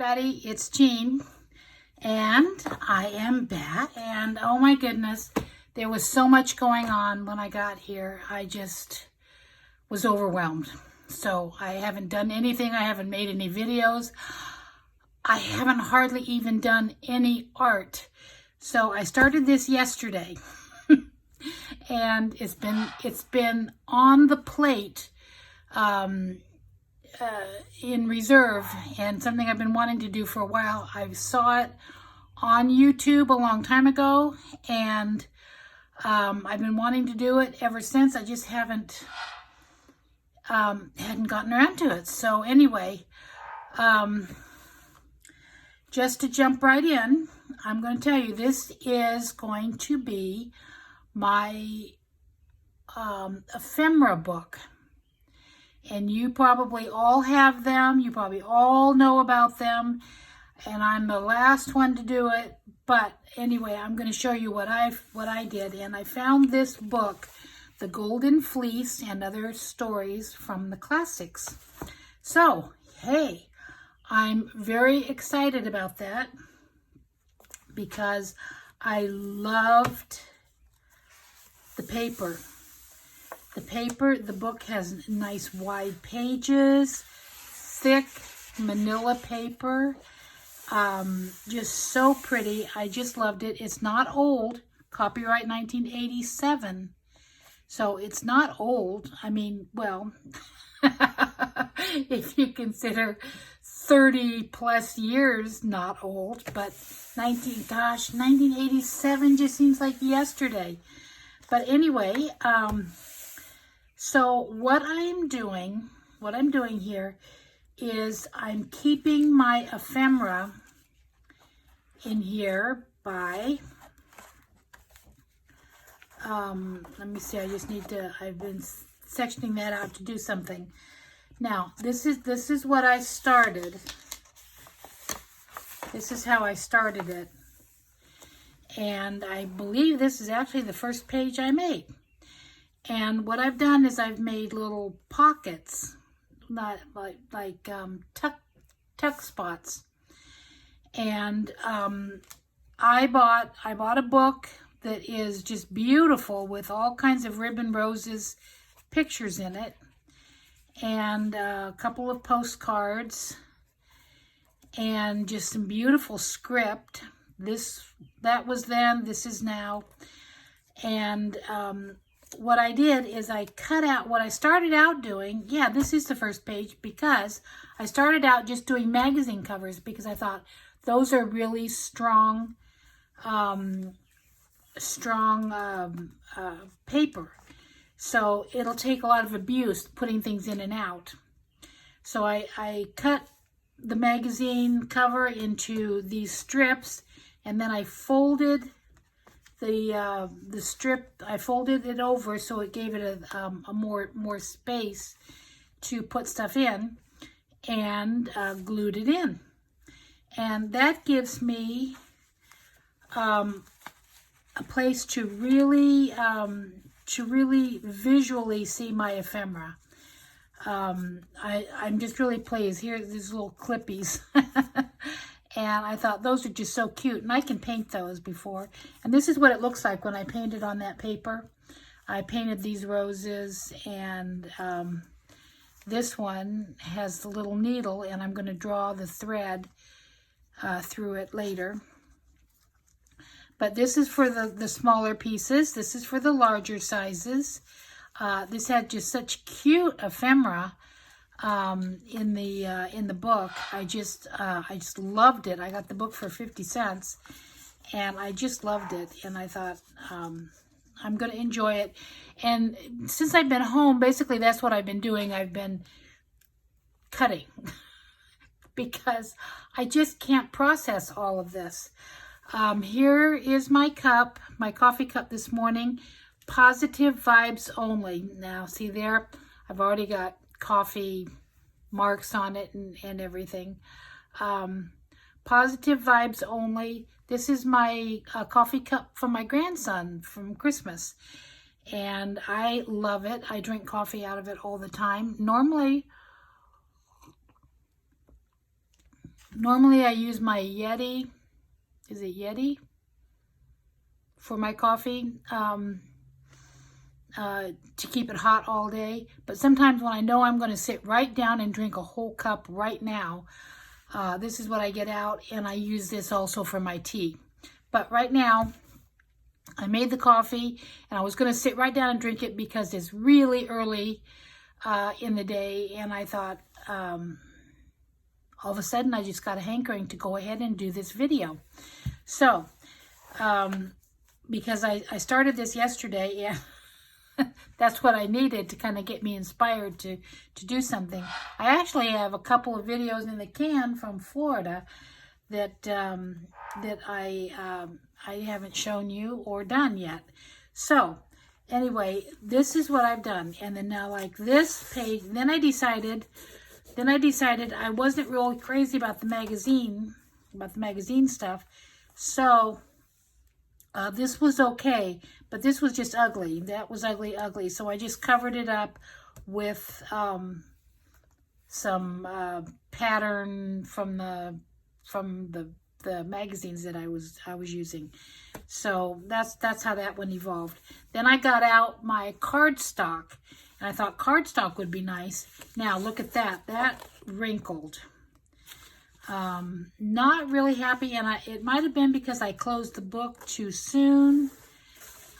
everybody, it's Jean, and I am back, and oh my goodness, there was so much going on when I got here. I just was overwhelmed. So I haven't done anything. I haven't made any videos. I haven't hardly even done any art. So I started this yesterday, and it's been on the plate in reserve, and something I've been wanting to do for a while. I saw it on YouTube a long time ago, and I've been wanting to do it ever since. I just hadn't gotten around to it. So anyway, just to jump right in, I'm going to tell you, this is going to be my ephemera book. And you probably all have them. You probably all know about them. And I'm the last one to do it. But anyway, I'm going to show you what I did. And I found this book, The Golden Fleece and Other Stories from the Classics. So, hey, I'm very excited about that because I loved the paper. The book has nice wide pages, thick manila paper, just so pretty. I just loved it. It's not old, copyright 1987. So it's not old. I mean, well, if you consider 30 plus years not old, but 1987 just seems like yesterday. But anyway, so what I'm doing here is I'm keeping my ephemera in here by, let me see, I've been sectioning that out to do something. Now, this is what I started. This is how I started it. And I believe this is actually the first page I made. And what I've done is I've made little pockets, not like tuck spots. And I bought a book that is just beautiful with all kinds of ribbon roses pictures in it, and a couple of postcards, and just some beautiful script. That was then, this is now. And what I did is I cut out what I started out doing. Yeah, this is the first page because I started out just doing magazine covers because I thought those are really strong paper. So it'll take a lot of abuse putting things in and out. So I cut the magazine cover into these strips, and then I folded the strip. I folded it over so it gave it a more space to put stuff in, and glued it in. And that gives me a place to really visually see my ephemera. I'm just really pleased. Here's these little clippies. And I thought those are just so cute. And I can paint those before. And this is what it looks like when I painted on that paper. I painted these roses, and this one has the little needle, and I'm going to draw the thread through it later. But this is for the smaller pieces. This is for the larger sizes. This had just such cute ephemera in the book. I just loved it. I got the book for 50 cents, and I just loved it. And I thought I'm going to enjoy it. And since I've been home, basically that's what I've been doing. I've been cutting because I just can't process all of this. Here is my cup, my coffee cup this morning. Positive vibes only. Now, see there, I've already got coffee marks on it and everything. Positive vibes only. This is my coffee cup from my grandson from Christmas, and I love it. I drink coffee out of it all the time. Normally, Normally I use my Yeti, is it Yeti? For my coffee, to keep it hot all day. But sometimes when I know I'm going to sit right down and drink a whole cup right now, this is what I get out, and I use this also for my tea. But right now, I made the coffee, and I was going to sit right down and drink it because it's really early in the day, and I thought, all of a sudden, I just got a hankering to go ahead and do this video. So, because I started this yesterday, and that's what I needed to kind of get me inspired to do something. I actually have a couple of videos in the can from Florida that that I haven't shown you or done yet. So anyway, this is what I've done. And then now, like this page, then I decided I wasn't really crazy about the magazine stuff. So this was okay, but this was just ugly. That was ugly. So I just covered it up with some pattern from the magazines that I was using. So that's how that one evolved. Then I got out my cardstock, and I thought cardstock would be nice. Now look at that. That wrinkled. Not really happy, and it might have been because I closed the book too soon,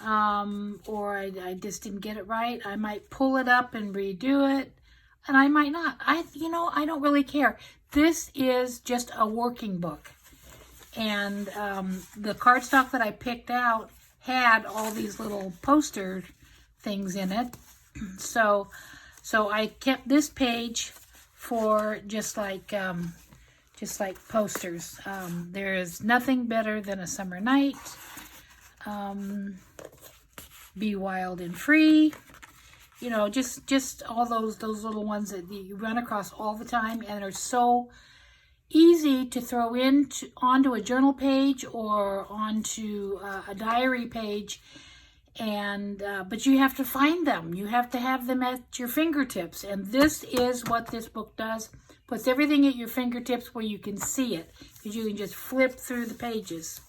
or I just didn't get it right. I might pull it up and redo it, and I might not. I don't really care. This is just a working book, and the cardstock that I picked out had all these little poster things in it. So I kept this page for just like posters. There is nothing better than a summer night. Be wild and free. You know, just all those little ones that you run across all the time, and are so easy to throw onto a journal page or onto a diary page. And but you have to find them. You have to have them at your fingertips. And this is what this book does. Puts everything at your fingertips where you can see it, because you can just flip through the pages.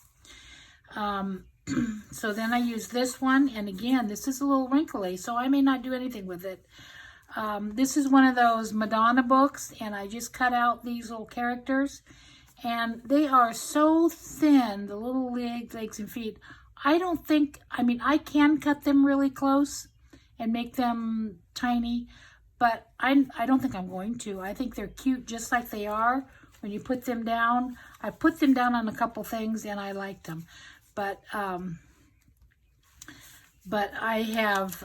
So then I use this one, and again, this is a little wrinkly, so I may not do anything with it. This is one of those Madonna books, and I just cut out these little characters, and they are so thin, the little legs and feet. I can cut them really close and make them tiny, but I don't think I'm going to. I think they're cute just like they are when you put them down. I put them down on a couple things, and I liked them. But I have,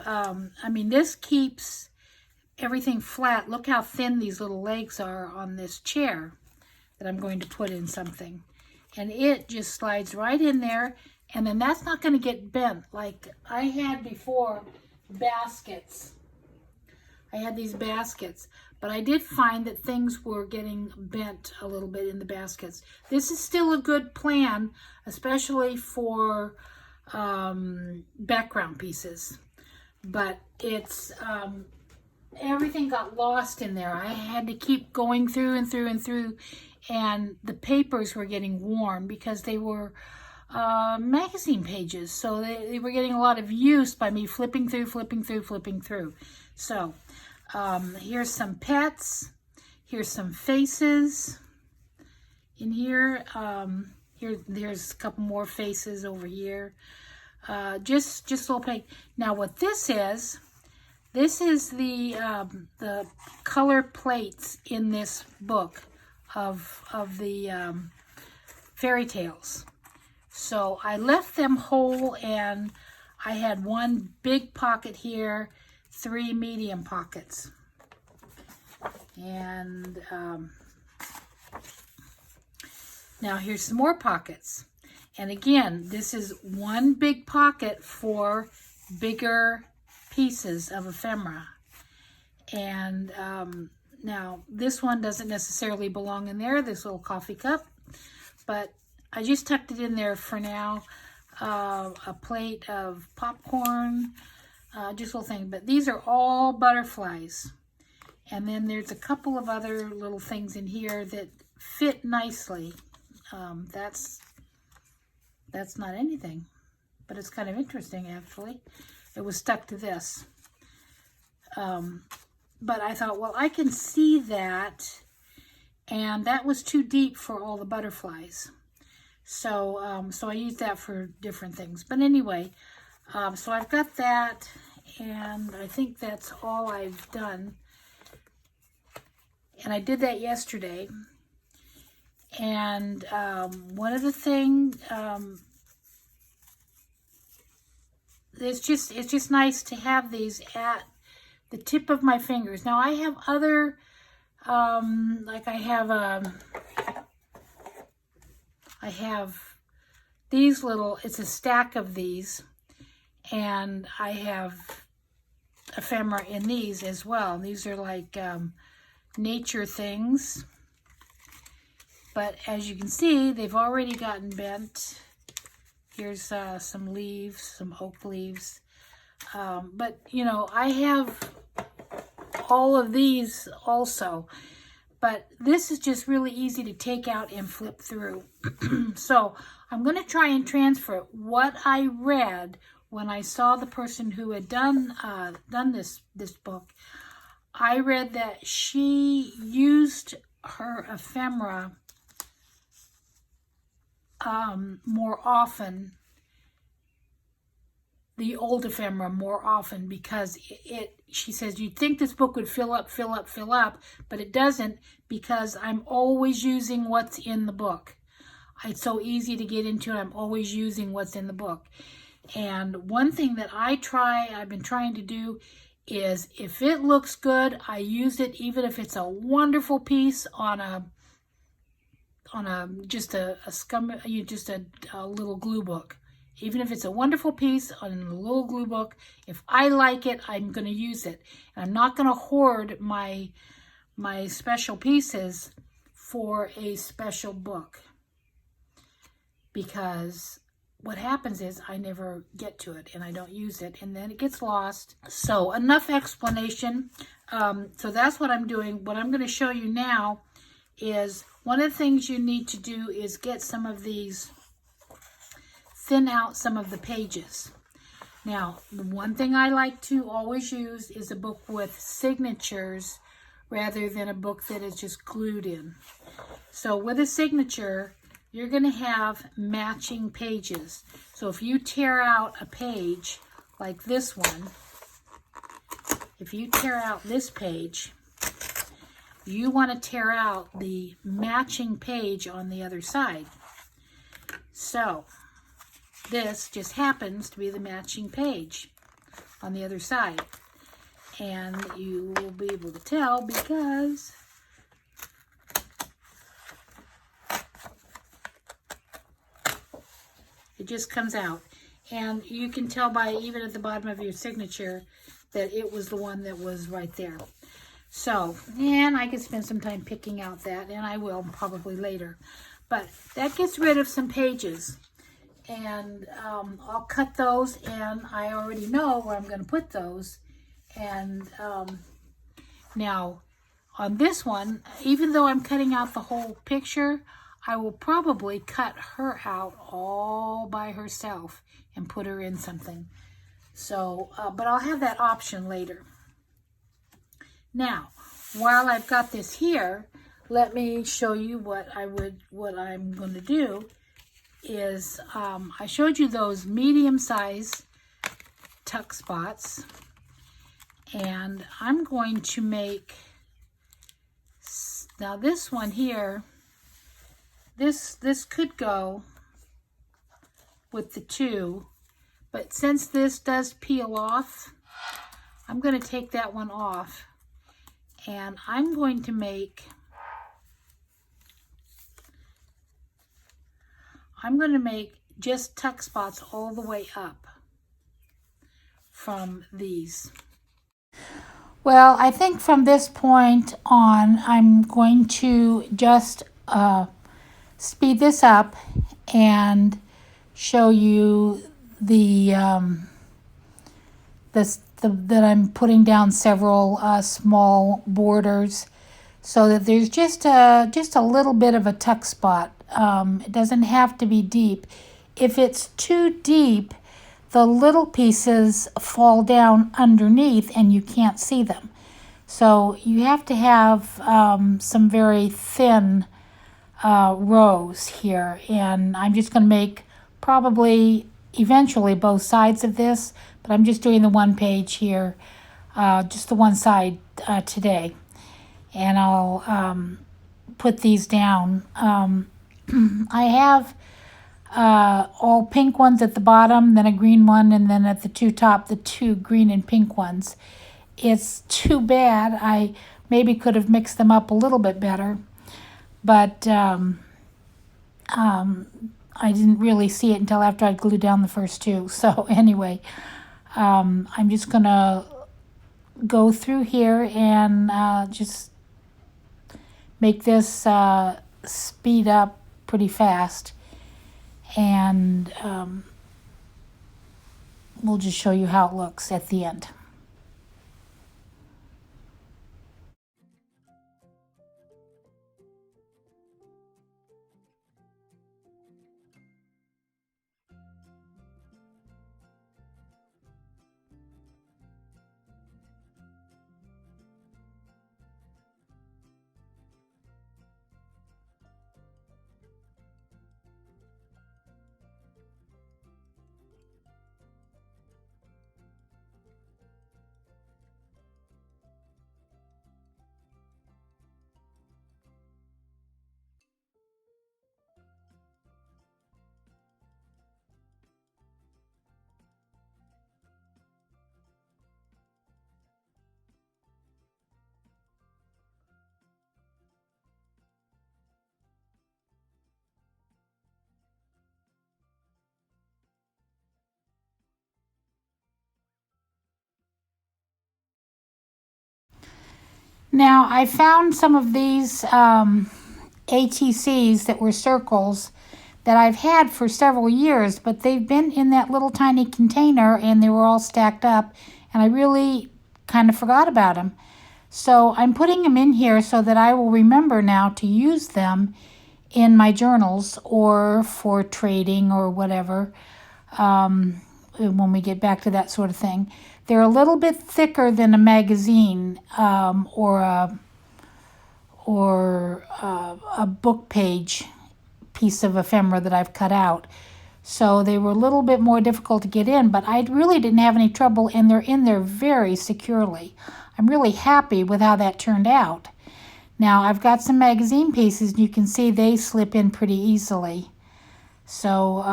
this keeps everything flat. Look how thin these little legs are on this chair that I'm going to put in something. And it just slides right in there. And then that's not going to get bent like I had before. Baskets. I had these baskets, but I did find that things were getting bent a little bit in the baskets. This is still a good plan, especially for background pieces, but it's everything got lost in there. I had to keep going through and through and through, and the papers were getting worn because they were magazine pages, so they were getting a lot of use by me flipping through. So here's some pets, here's some faces in here. There's a couple more faces over here. Just little pink. Now what this is the color plates in this book of the fairy tales. So I left them whole, and I had one big pocket here, 3 medium pockets. And now here's some more pockets. And again, this is one big pocket for bigger pieces of ephemera. And now this one doesn't necessarily belong in there, this little coffee cup, but I just tucked it in there for now. A plate of popcorn, just a little thing. But these are all butterflies. And then there's a couple of other little things in here that fit nicely. That's not anything, but it's kind of interesting actually. It was stuck to this. But I thought, well, I can see that, and that was too deep for all the butterflies. So, so I used that for different things. But anyway, so I've got that, and I think that's all I've done. And I did that yesterday. And one of the things, it's just nice to have these at the tip of my fingers. Now I have other, like I have these little, it's a stack of these, and I have ephemera in these as well. These are like nature things. But as you can see, they've already gotten bent. Here's some leaves, some oak leaves. But, you know, I have all of these also. But this is just really easy to take out and flip through. So I'm going to try and transfer what I read when I saw the person who had done this book. I read that she used her ephemera more often, the old ephemera more often, because she says, you'd think this book would fill up, but it doesn't, because I'm always using what's in the book. It's so easy to get into it. I'm always using what's in the book. And one thing that I've been trying to do is, if it looks good, I use it, even if it's a wonderful piece on a little glue book. Even if it's a wonderful piece on a little glue book, if I like it, I'm going to use it. And I'm not going to hoard my special pieces for a special book, because what happens is I never get to it and I don't use it, and then it gets lost. So enough explanation. So that's what I'm doing. What I'm going to show you now is, one of the things you need to do is get some of these, thin out some of the pages. Now, the one thing I like to always use is a book with signatures rather than a book that is just glued in. So with a signature, you're going to have matching pages. So if you tear out a page like this one, if you tear out this page, you want to tear out the matching page on the other side. So this just happens to be the matching page on the other side. And you will be able to tell because it just comes out. And you can tell by, even at the bottom of your signature, that it was the one that was right there. So, and I could spend some time picking out that, and I will probably later. But that gets rid of some pages. And I'll cut those, and I already know where I'm going to put those. And now, on this one, even though I'm cutting out the whole picture, I will probably cut her out all by herself and put her in something. So, but I'll have that option later. Now, while I've got this here, let me show you what I'm going to do is, I showed you those medium-sized tuck spots, and I'm going to make, now this one here, this could go with the two, but since this does peel off, I'm going to take that one off, and I'm going to make, just tuck spots all the way up from these. Well, I think from this point on, I'm going to just speed this up and show you that I'm putting down several small borders so that there's just a little bit of a tuck spot. It doesn't have to be deep. If it's too deep, the little pieces fall down underneath and you can't see them. So you have to have some very thin rows here, and I'm just going to make probably eventually both sides of this, but I'm just doing the one page here, just the one side today, and I'll put these down. I have all pink ones at the bottom, then a green one, and then at the two top, the two green and pink ones. It's too bad. I maybe could have mixed them up a little bit better, but I didn't really see it until after I glued down the first two. So anyway, I'm just going to go through here and just make this speed up pretty fast. And we'll just show you how it looks at the end. Now, I found some of these ATCs that were circles that I've had for several years, but they've been in that little tiny container and they were all stacked up, and I really kind of forgot about them. So I'm putting them in here so that I will remember now to use them in my journals or for trading or whatever, when we get back to that sort of thing. They're a little bit thicker than a magazine or a book page piece of ephemera that I've cut out. So they were a little bit more difficult to get in, but I really didn't have any trouble, and they're in there very securely. I'm really happy with how that turned out. Now I've got some magazine pieces, and you can see they slip in pretty easily. So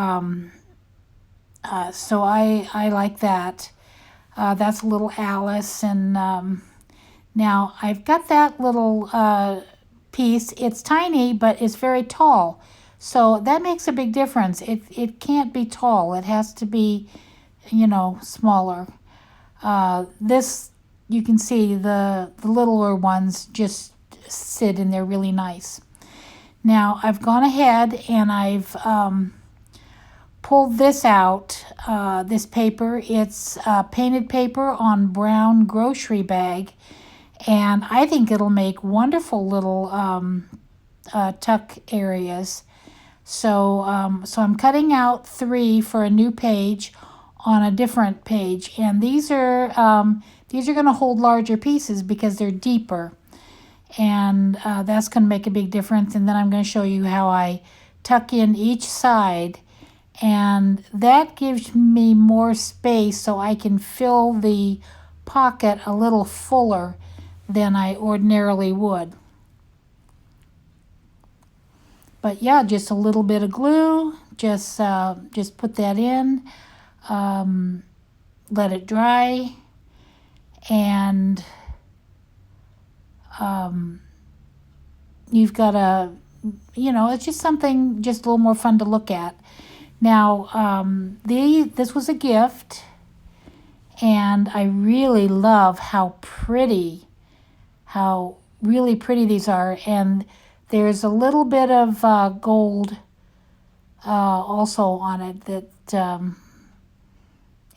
so I like that. That's a little Alice, and now I've got that little piece. It's tiny, but it's very tall. So that makes a big difference. It can't be tall. It has to be, you know, smaller. This, you can see the littler ones just sit in there really nice. Now I've gone ahead and I've pulled this out, this paper. It's painted paper on brown grocery bag, and I think it'll make wonderful little tuck areas. So, so I'm cutting out 3 for a new page on a different page, and these are going to hold larger pieces because they're deeper, and that's going to make a big difference. And then I'm going to show you how I tuck in each side, and that gives me more space so I can fill the pocket a little fuller than I ordinarily would. But yeah, just a little bit of glue, just put that in, let it dry, and you've got a, you know, it's just something just a little more fun to look at. Now, this was a gift, and I really love how really pretty these are, and there's a little bit of gold also on it that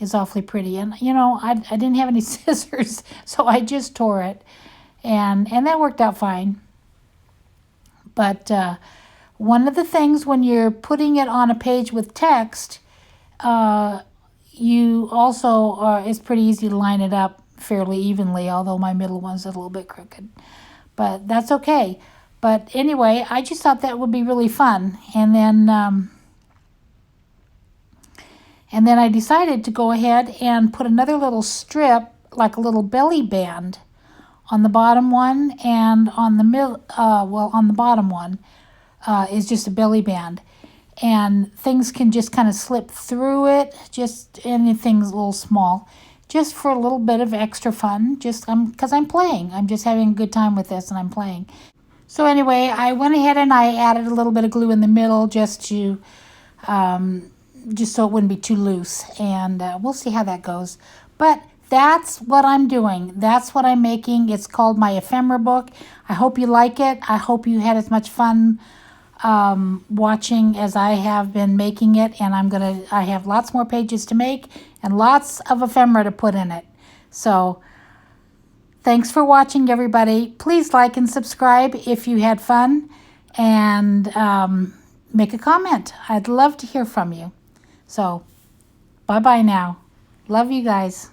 is awfully pretty. And, you know, I didn't have any scissors, so I just tore it. and that worked out fine. But one of the things when you're putting it on a page with text, you also it's pretty easy to line it up fairly evenly, although my middle one's a little bit crooked. But that's okay. But anyway, I just thought that would be really fun. And then I decided to go ahead and put another little strip, like a little belly band, on the bottom one, and on the middle, on the bottom one is just a belly band. And things can just kind of slip through it, just anything's a little small, just for a little bit of extra fun, just because I'm playing. I'm just having a good time with this, and I'm playing. So anyway, I went ahead and I added a little bit of glue in the middle just to, just so it wouldn't be too loose. And we'll see how that goes. But that's what I'm doing. That's what I'm making. It's called my Ephemera book. I hope you like it. I hope you had as much fun watching as I have been making it. And I have lots more pages to make and lots of ephemera to put in it. So thanks for watching, everybody. Please like and subscribe if you had fun, and make a comment. I'd love to hear from you. So bye-bye now. Love you guys.